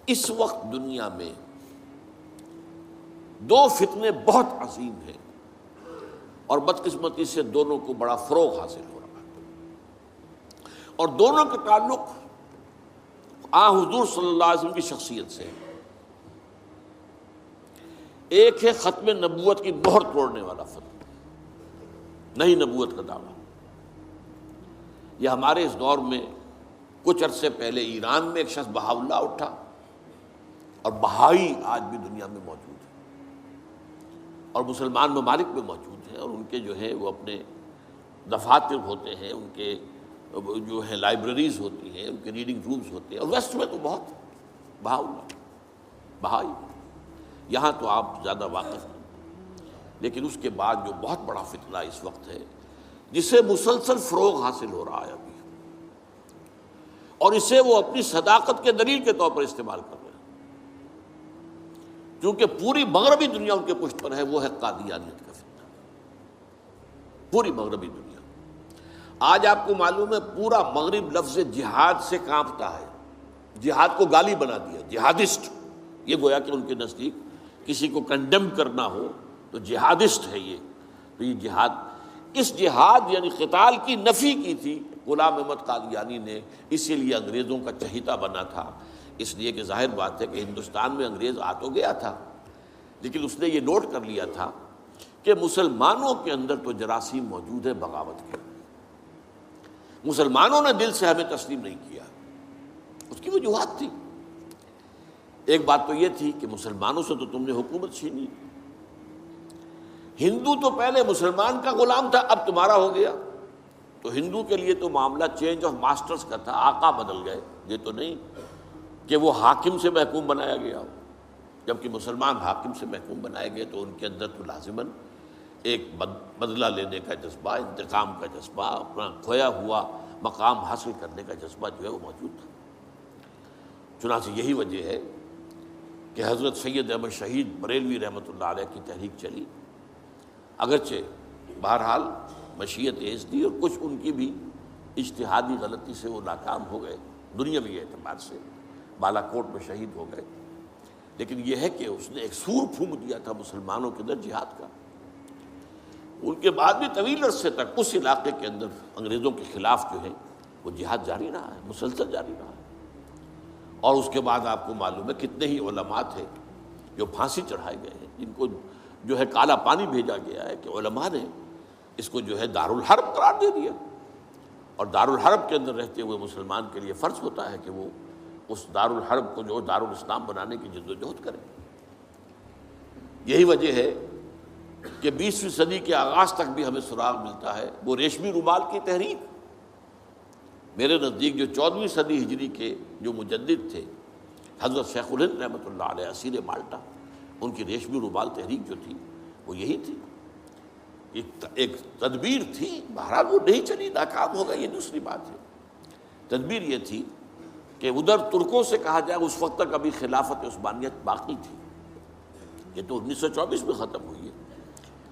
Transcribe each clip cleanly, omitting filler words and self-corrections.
اس وقت دنیا میں دو فتنے بہت عظیم ہیں اور بدقسمتی سے دونوں کو بڑا فروغ حاصل ہو رہا ہے، اور دونوں کے تعلق حضور صلی اللہ علیہ وسلم کی شخصیت سے۔ ایک ہے ختم نبوت کی مہر توڑنے والا فتنہ، نئی نبوت کا دعویٰ۔ یہ ہمارے اس دور میں کچھ عرصے پہلے ایران میں ایک شخص بہا اللہ اٹھا، اور بہائی آج بھی دنیا میں موجود ہے اور مسلمان ممالک میں موجود ہیں، اور ان کے جو ہے وہ اپنے دفاتر ہوتے ہیں، ان کے جو ہے لائبریریز ہوتی ہیں، ان کے ریڈنگ رومز ہوتے ہیں، اور ویسٹ میں تو بہت بہا اللہ بہائی، یہاں تو آپ زیادہ واقف ہیں۔ لیکن اس کے بعد جو بہت بڑا فتنہ اس وقت ہے، جسے مسلسل فروغ حاصل ہو رہا ہے ابھی، اور اسے وہ اپنی صداقت کے دلیل کے طور پر استعمال کر رہے ہیں، کیونکہ پوری مغربی دنیا ان کے پشت پر ہے، وہ ہے قادیانیت کا فتنہ۔ پوری مغربی دنیا، آج آپ کو معلوم ہے پورا مغرب لفظ جہاد سے کانپتا ہے، جہاد کو گالی بنا دیا، جہادسٹ۔ یہ گویا کہ ان کے نزدیک کسی کو کنڈیم کرنا ہو تو جہادسٹ ہے یہ۔ تو یہ جہاد، اس جہاد یعنی قتال کی نفی کی تھی غلام احمد قادیانی نے، اسی لیے انگریزوں کا چہیتا بنا تھا، اس لیے کہ ظاہر بات ہے کہ ہندوستان میں انگریز آ تو گیا تھا، لیکن اس نے یہ نوٹ کر لیا تھا کہ مسلمانوں کے اندر تو جراثیم موجود ہے بغاوت کے، مسلمانوں نے دل سے ہمیں تسلیم نہیں کیا۔ اس کی وجوہات تھی، ایک بات تو یہ تھی کہ مسلمانوں سے تو تم نے حکومت چھینی، ہندو تو پہلے مسلمان کا غلام تھا، اب تمہارا ہو گیا، تو ہندو کے لیے تو معاملہ چینج آف ماسٹرز کا تھا، آقا بدل گئے، یہ تو نہیں کہ وہ حاکم سے محکوم بنایا گیا ہو، جبکہ مسلمان حاکم سے محکوم بنائے گئے تو ان کے اندر تو لازماً ایک بدلہ لینے کا جذبہ، انتقام کا جذبہ، اپنا کھویا ہوا مقام حاصل کرنے کا جذبہ جو ہے وہ موجود تھا۔ چنانچہ یہی وجہ ہے کہ حضرت سید احمد شہید بریلوی رحمۃ اللہ علیہ کی تحریک چلی، اگرچہ بہرحال مشیت ایز دی اور کچھ ان کی بھی اجتہادی غلطی سے وہ ناکام ہو گئے، دنیاوی اعتبار سے بالا کوٹ میں شہید ہو گئے، لیکن یہ ہے کہ اس نے ایک سور پھونک دیا تھا مسلمانوں کے اندر جہاد کا۔ ان کے بعد بھی طویل عرصے تک اس علاقے کے اندر انگریزوں کے خلاف جو ہے وہ جہاد جاری رہا ہے، مسلسل جاری رہا ہے، اور اس کے بعد آپ کو معلوم ہے کتنے ہی علماء تھے جو پھانسی چڑھائے گئے ہیں، جن کو جو ہے کالا پانی بھیجا گیا ہے کہ علماء نے اس کو جو ہے دارالحرب قرار دے دیا، اور دارالحرب کے اندر رہتے ہوئے مسلمان کے لیے فرض ہوتا ہے کہ وہ اس دارالحرب کو جو دارالاسلام بنانے کی جد و جہد کرے۔ یہی وجہ ہے کہ 20ویں صدی کے آغاز تک بھی ہمیں سراغ ملتا ہے وہ ریشمی رومال کی تحریک۔ میرے نزدیک جو 14ویں صدی ہجری کے جو مجدد تھے حضرت شیخ الہند رحمۃ اللہ علیہ اسیر مالٹا، ان کی ریشمی رومال تحریک جو تھی وہ یہی تھی، ایک تدبیر تھی، بہرحال وہ نہیں چلی، ناکام ہو گئی، یہ دوسری بات ہے۔ تدبیر یہ تھی کہ ادھر ترکوں سے کہا جائے اس وقت تک ابھی خلافت عثمانیت باقی تھی، یہ تو 1924 میں ختم ہوئی ہے،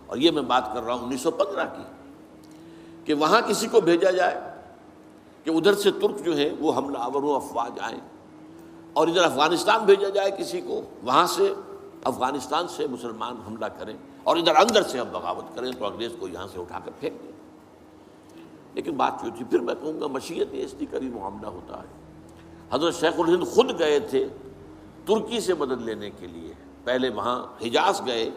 اور یہ میں بات کر رہا ہوں 1915 کی، کہ وہاں کسی کو بھیجا جائے کہ ادھر سے ترک جو ہے وہ حملہ آور و افواج آئیں، اور ادھر افغانستان بھیجا جائے کسی کو، وہاں سے افغانستان سے مسلمان حملہ کریں اور ادھر اندر سے ہم بغاوت کریں تو انگریز کو یہاں سے اٹھا کر پھینک دیں۔ لیکن بات جو تھی، پھر میں کہوں گا مشیت ایسی کری معاملہ ہوتا ہے۔ حضرت شیخ الہند خود گئے تھے ترکی سے مدد لینے کے لیے، پہلے وہاں حجاز گئے،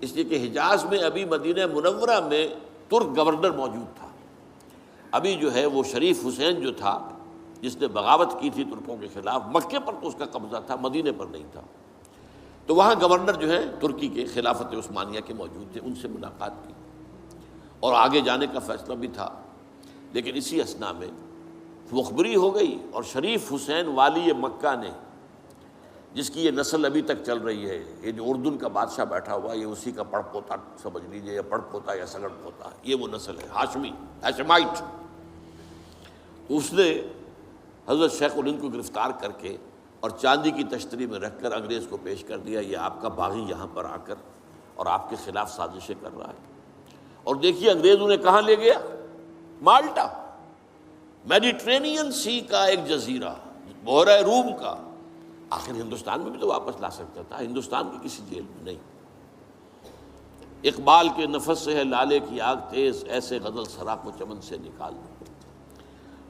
اس لیے کہ حجاز میں ابھی مدینہ منورہ میں ترک گورنر موجود تھا، ابھی جو ہے وہ شریف حسین جو تھا جس نے بغاوت کی تھی ترکوں کے خلاف، مکے پر تو اس کا قبضہ تھا، مدینے پر نہیں تھا، تو وہاں گورنر جو ہے ترکی کے خلافت عثمانیہ کے موجود تھے، ان سے ملاقات کی اور آگے جانے کا فیصلہ بھی تھا۔ لیکن اسی اثنا میں مخبری ہو گئی، اور شریف حسین والی مکہ نے، جس کی یہ نسل ابھی تک چل رہی ہے، یہ جو اردن کا بادشاہ بیٹھا ہوا ہے، یہ اسی کا پڑ پوتا سمجھ لیجئے، یا پڑ پوتا یا سگڑ پوتا، یہ وہ نسل ہے ہاشمی، ہاشمائٹ۔ اس نے حضرت شیخ الہند کو گرفتار کر کے اور چاندی کی تشتری میں رکھ کر انگریز کو پیش کر دیا، یہ آپ کا باغی یہاں پر آ کر اور آپ کے خلاف سازشیں کر رہا ہے۔ اور دیکھیے انگریز انہیں کہاں لے گیا، مالٹا، میڈیٹرینین سی کا ایک جزیرہ، بحیرہ روم کا، آخر ہندوستان میں بھی تو واپس لا سکتا تھا، ہندوستان کی کسی جیل میں نہیں۔ اقبال کے نفس سے ہے لالے کی آگ تیز، ایسے غزل سرا کو چمن سے نکال دو،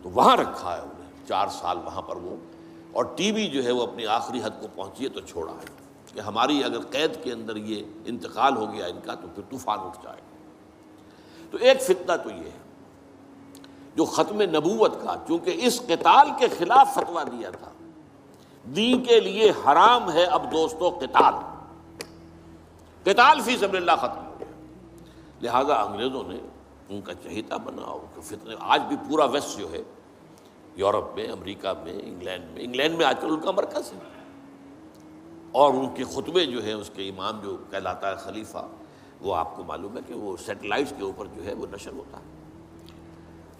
تو وہاں رکھا ہے انہیں 4 سال وہاں پر وہ، اور ٹی وی جو ہے وہ اپنی آخری حد کو پہنچی ہے تو چھوڑا ہے کہ ہماری اگر قید کے اندر یہ انتقال ہو گیا ان کا تو پھر طوفان اٹھ جائے۔ تو ایک فتنہ تو یہ ہے جو ختم نبوت کا، چونکہ اس قتال کے خلاف فتویٰ دیا تھا، دین کے لیے حرام ہے اب دوستو قتال فی سبیل اللہ ختم ہو گیا، لہذا انگریزوں نے ان کا چہیتا بنا، ان کے فتنے آج بھی پورا ویسٹ جو ہے، یورپ میں، امریکہ میں، انگلینڈ میں آج کل ان کا مرکز ہے، اور ان کے خطبے جو ہیں اس کے امام جو کہلاتا ہے خلیفہ، وہ آپ کو معلوم ہے کہ وہ سیٹلائٹس کے اوپر جو ہے وہ نشر ہوتا ہے۔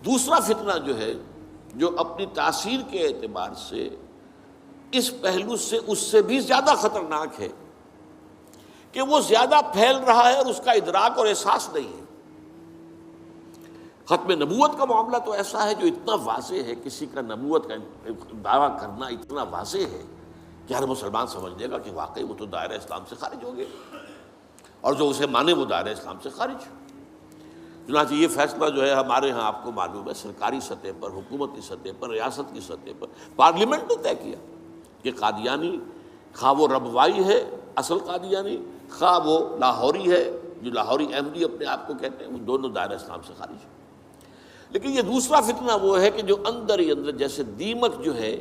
دوسرا فتنہ جو ہے جو اپنی تاثیر کے اعتبار سے اس پہلو سے اس سے بھی زیادہ خطرناک ہے کہ وہ زیادہ پھیل رہا ہے اور اس کا ادراک اور احساس نہیں ہے۔ ختم نبوت کا معاملہ تو ایسا ہے جو اتنا واضح ہے، کسی کا نبوت کا دعویٰ کرنا اتنا واضح ہے کہ ہر مسلمان سمجھ لے گا کہ واقعی وہ تو دائرہ اسلام سے خارج ہو گئے، اور جو اسے مانے وہ دائرہ اسلام سے خارج۔ چنانچہ یہ فیصلہ جو ہے ہمارے ہاں آپ کو معلوم ہے سرکاری سطح پر، حکومتی سطح پر، ریاست کی سطح پر، پارلیمنٹ نے طے کیا کہ قادیانی خواہ وہ ربوائی ہے اصل قادیانی، خواہ وہ لاہوری ہے جو لاہوری احمدی اپنے آپ کو کہتے ہیں، وہ دونوں دائرہ اسلام سے خارج ہیں۔ لیکن یہ دوسرا فتنہ وہ ہے کہ جو اندر ہی اندر جیسے دیمک جو ہے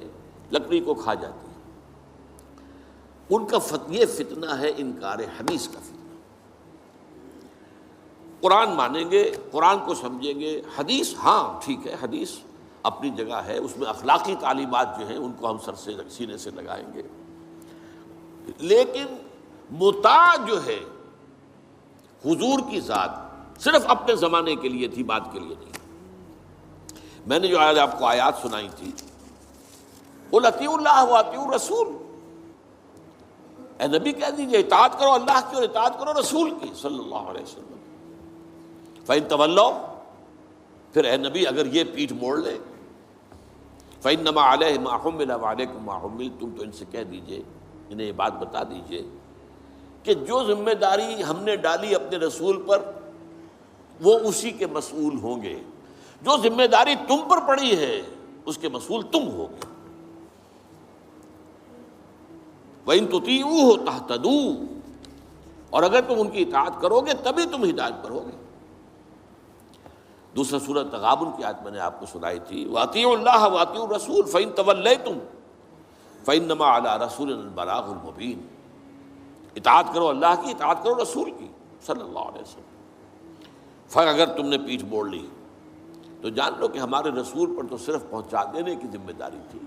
لکڑی کو کھا جاتی ہے، ان کا یہ فتنہ ہے انکار حدیث کا فتنہ۔ قرآن مانیں گے، قرآن کو سمجھیں گے، حدیث ہاں ٹھیک ہے، حدیث اپنی جگہ ہے، اس میں اخلاقی تعلیمات جو ہیں ان کو ہم سر سے سینے سے لگائیں گے، لیکن مطاع جو ہے حضور کی ذات صرف اپنے زمانے کے لیے تھی، بات کے لیے نہیں۔ میں نے جو آپ کو آیات سنائی تھی، قُلْ اطیعوا اللہ واطیعوا الرسول، اے نبی کہہ دیجئے اطاعت کرو اللہ کی اور اطاعت کرو رسول کی صلی اللہ علیہ وسلم۔ فَإِن تَوَلَّوْا، پھر اے نبی اگر یہ پیٹھ موڑ لے، فَإِنَّمَا عَلَيْهِ مَا حُمِّلَ وَعَلَيْكُمْ مَا حُمِّلْتُمْ، تو ان سے کہہ دیجئے، انہیں یہ بات بتا دیجئے کہ جو ذمہ داری ہم نے ڈالی اپنے رسول پر وہ اسی کے مسئول ہوں گے، جو ذمہ داری تم پر پڑی ہے اس کے مسئول تم ہوگے۔ وَإِن تُطِيعُوهُ تَهْتَدُوا، اور اگر تم ان کی اطاعت کرو گے تبھی تم ہدایت پر ہوگے۔ دوسرا سورۃ تغابن کی آیت میں نے آپ کو سنائی تھی، وَأَطِيعُوا اللَّهَ وَأَطِيعُوا الرَّسُولَ فَإِن تَوَلَّيْتُمْ فَإِنَّمَا عَلَىٰ رَسُولِنَا الْبَلَاغُ الْمُبِينُ، اطاعت کرو اللہ کی، اطاعت کرو رسول کی صلی اللہ علیہ وسلم۔ پھر اگر تم نے پیٹھ موڑ لی تو جان لو کہ ہمارے رسول پر تو صرف پہنچا دینے کی ذمہ داری تھی،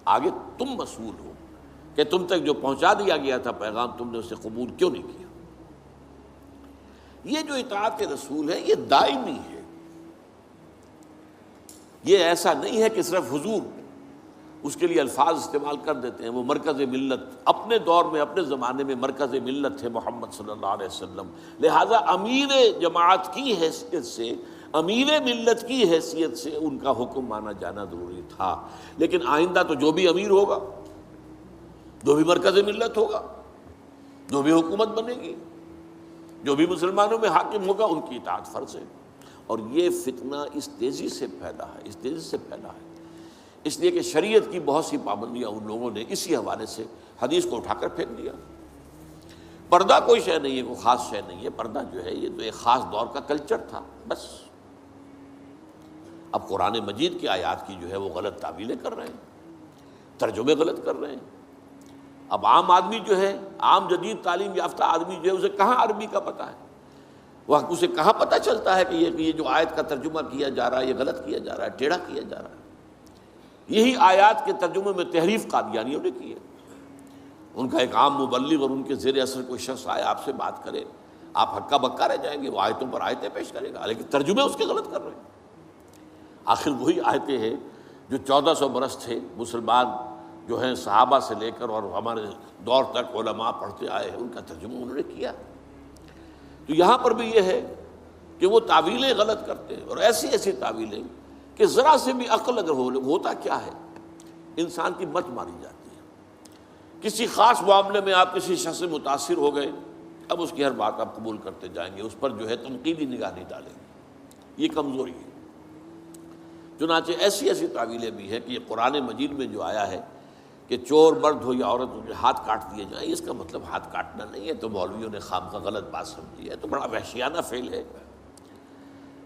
آگے تم مسئول ہو کہ تم تک جو پہنچا دیا گیا تھا پیغام تم نے اسے قبول کیوں نہیں کیا۔ یہ جو اطاعت رسول ہے یہ دائمی ہے، یہ ایسا نہیں ہے کہ صرف حضور اس کے لیے الفاظ استعمال کر دیتے ہیں۔ وہ مرکز ملت اپنے دور میں اپنے زمانے میں مرکز ملت تھے محمد صلی اللہ علیہ وسلم، لہٰذا امیر جماعت کی حیثیت سے، امیر ملت کی حیثیت سے ان کا حکم مانا جانا ضروری تھا۔ لیکن آئندہ تو جو بھی امیر ہوگا، جو بھی مرکز ملت ہوگا، جو بھی حکومت بنے گی، جو بھی مسلمانوں میں حاکم ہوگا، ان کی اطاعت فرض ہے۔ اور یہ فتنہ اس تیزی سے پھیلا ہے، اس لیے کہ شریعت کی بہت سی پابندیاں ان لوگوں نے اسی حوالے سے حدیث کو اٹھا کر پھینک دیا۔ پردہ کوئی شے نہیں ہے، کوئی خاص شے نہیں ہے، پردہ جو ہے یہ تو ایک خاص دور کا کلچر تھا بس۔ اب قرآن مجید کی آیات کی جو ہے وہ غلط تعویلیں کر رہے ہیں، ترجمے غلط کر رہے ہیں۔ اب عام آدمی جو ہے، عام جدید تعلیم یافتہ آدمی جو ہے، اسے کہاں عربی کا پتہ ہے، وہ اسے کہاں پتہ چلتا ہے کہ یہ جو آیت کا ترجمہ کیا جا رہا ہے یہ غلط کیا جا رہا ہے، ٹیڑھا کیا جا رہا ہے۔ یہی آیات کے ترجمے میں تحریف قادیانیوں نے کی ہے۔ ان کا ایک عام مبلغ اور ان کے زیر اثر کوئی شخص آئے آپ سے بات کرے، آپ ہکا بکا رہ جائیں گے، وہ آیتوں پر آیتیں پیش کرے گا لیکن ترجمے اس کے غلط کر رہے ہیں۔ آخر وہی آیتیں ہیں جو 1400 برس تھے مسلمان جو ہیں صحابہ سے لے کر اور ہمارے دور تک علماء پڑھتے آئے ہیں، ان کا ترجمہ انہوں نے کیا۔ تو یہاں پر بھی یہ ہے کہ وہ تعویلیں غلط کرتے ہیں، اور ایسی تعویلیں کہ ذرا سے بھی عقل اگر ہوتا کیا ہے، انسان کی مت ماری جاتی ہے۔ کسی خاص معاملے میں آپ کسی شخص سے متاثر ہو گئے، اب اس کی ہر بات آپ قبول کرتے جائیں گے، اس پر جو ہے تنقیدی نگاہ نہیں ڈالیں گے، یہ کمزوری ہے۔ چنانچہ ایسی ایسی تعویلیں بھی ہیں کہ یہ قرآن مجید میں جو آیا ہے کہ چور مرد ہو یا عورت ہو جو ہاتھ کاٹ دیے جائیں، اس کا مطلب ہاتھ کاٹنا نہیں ہے، تو مولویوں نے خام کا غلط بات سمجھی ہے، تو بڑا وحشیانہ فعل ہے۔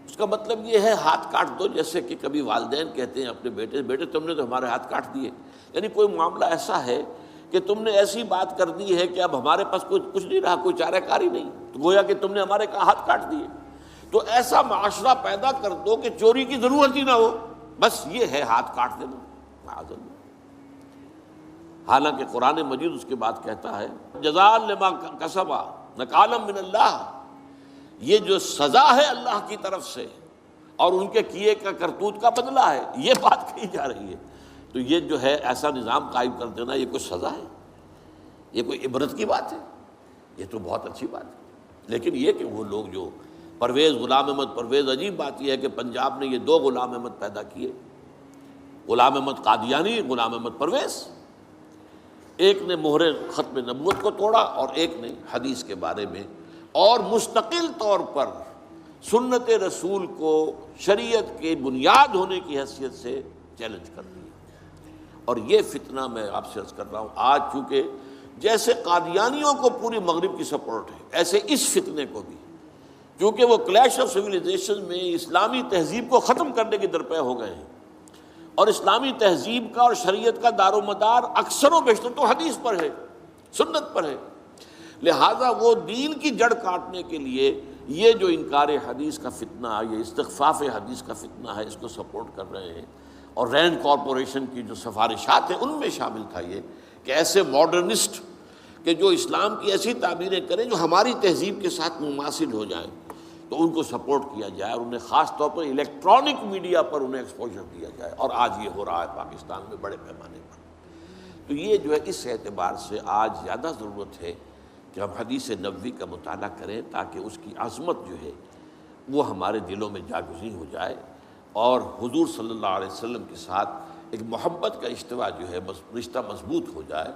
اس کا مطلب یہ ہے ہاتھ کاٹ دو، جیسے کہ کبھی والدین کہتے ہیں اپنے بیٹے تم نے تو ہمارے ہاتھ کاٹ دیے، یعنی کوئی معاملہ ایسا ہے کہ تم نے ایسی بات کر دی ہے کہ اب ہمارے پاس کچھ نہیں رہا، کوئی چارہ کاری نہیں، تو گویا کہ تم نے ہمارے ہاتھ کاٹ دیے۔ تو ایسا معاشرہ پیدا کر دو کہ چوری کی ضرورت ہی نہ ہو، بس یہ ہے ہاتھ کاٹ دینا، معاذ اللہ۔ حالانکہ قرآن مجید اس کے بعد کہتا ہے جزاء لما کسبا نکالا من اللہ، یہ جو سزا ہے اللہ کی طرف سے اور ان کے کیے کا کرتوت کا بدلہ ہے، یہ بات کہی جا رہی ہے۔ تو یہ جو ہے ایسا نظام قائم کر دینا، یہ کوئی سزا ہے، یہ کوئی عبرت کی بات ہے، یہ تو بہت اچھی بات ہے۔ لیکن یہ کہ وہ لوگ جو پرویز غلام احمد پرویز، عجیب بات یہ ہے کہ پنجاب نے یہ دو غلام احمد پیدا کیے، غلام احمد قادیانی، غلام احمد پرویز، ایک نے مہر ختم نبوت کو توڑا اور ایک نے حدیث کے بارے میں اور مستقل طور پر سنت رسول کو شریعت کے بنیاد ہونے کی حیثیت سے چیلنج کر دیا۔ اور یہ فتنہ میں آپ سے عرض کر رہا ہوں، آج چونکہ جیسے قادیانیوں کو پوری مغرب کی سپورٹ ہے، ایسے اس فتنے کو بھی، کیونکہ وہ کلیش آف سویلائزیشن میں اسلامی تہذیب کو ختم کرنے کے درپے ہو گئے ہیں، اور اسلامی تہذیب کا اور شریعت کا دار و مدار اکثر و بیشتر تو حدیث پر ہے، سنت پر ہے، لہٰذا وہ دین کی جڑ کاٹنے کے لیے یہ جو انکار حدیث کا فتنہ، یہ استخفاف حدیث کا فتنہ ہے، اس کو سپورٹ کر رہے ہیں۔ اور رینڈ کارپوریشن کی جو سفارشات ہیں ان میں شامل تھا یہ کہ ایسے ماڈرنسٹ کہ جو اسلام کی ایسی تعبیریں کریں جو ہماری تہذیب کے ساتھ مماثل ہو جائیں، تو ان کو سپورٹ کیا جائے اور انہیں خاص طور پر الیکٹرانک میڈیا پر انہیں ایکسپوجر دیا جائے، اور آج یہ ہو رہا ہے پاکستان میں بڑے پیمانے پر۔ تو یہ جو ہے اس اعتبار سے آج زیادہ ضرورت ہے کہ ہم حدیث نبوی کا مطالعہ کریں، تاکہ اس کی عظمت جو ہے وہ ہمارے دلوں میں جاگزیں ہو جائے، اور حضور صلی اللہ علیہ وسلم کے ساتھ ایک محبت کا اشتوا جو ہے رشتہ مضبوط ہو جائے۔